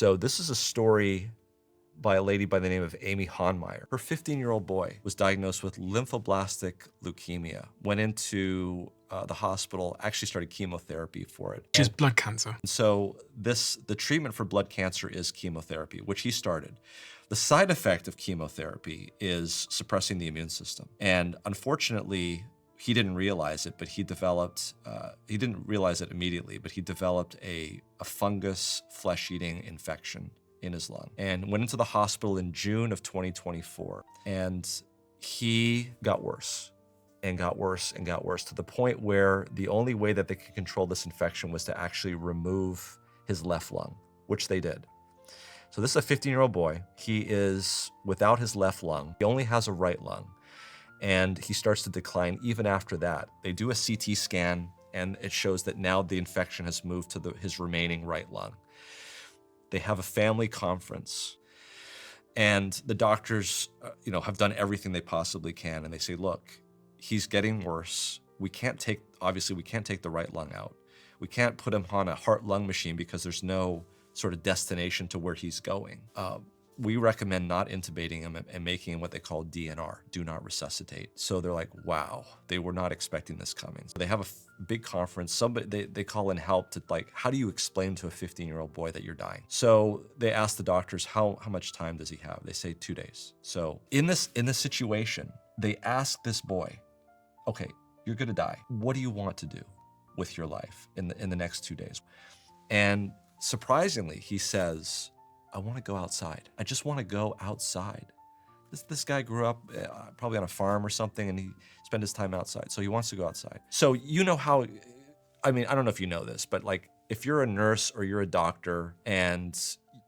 So this is a story by a lady by the name of Amy Honmeyer. Her 15-year-old boy was diagnosed with lymphoblastic leukemia, went into the hospital, actually started chemotherapy for it. Which is blood cancer. So the treatment for blood cancer is chemotherapy, which he started. The side effect of chemotherapy is suppressing the immune system. And unfortunately, he didn't realize it, but he didn't realize it immediately, but he developed a fungus flesh-eating infection in his lung and went into the hospital in June of 2024. And he got worse and got worse and got worse to the point where the only way that they could control this infection was to actually remove his left lung, which they did. So this is a 15-year-old boy. He is without his left lung. He only has a right lung. And he starts to decline even after that. They do a CT scan, and it shows that now the infection has moved to his remaining right lung. They have a family conference, and the doctors, have done everything they possibly can, and they say, look, he's getting worse. Obviously we can't take the right lung out. We can't put him on a heart-lung machine because there's no sort of destination to where he's going. We recommend not intubating him and making him what they call DNR, do not resuscitate. So they're like, wow, they were not expecting this coming. So they have a big conference. They call in help to, like, how do you explain to a 15-year-old boy that you're dying? So they ask the doctors, how much time does he have? They say 2 days. So in this situation, they ask this boy, okay, you're gonna die. What do you want to do with your life in the next 2 days? And surprisingly, he says, I want to go outside. I just want to go outside. This guy grew up probably on a farm or something, and he spent his time outside. So he wants to go outside. So you know how, I don't know if you know this, but like if you're a nurse or you're a doctor and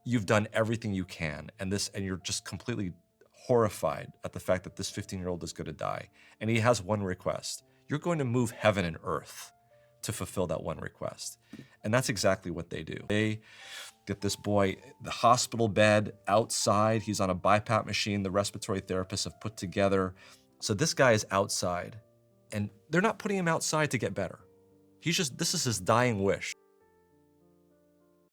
you've done everything you can, and you're just completely horrified at the fact that this 15-year-old is going to die, and he has one request, you're going to move heaven and earth to fulfill that one request. And that's exactly what they do. They get this boy, the hospital bed outside. He's on a BiPAP machine the respiratory therapists have put together. So this guy is outside, and they're not putting him outside to get better. This is his dying wish.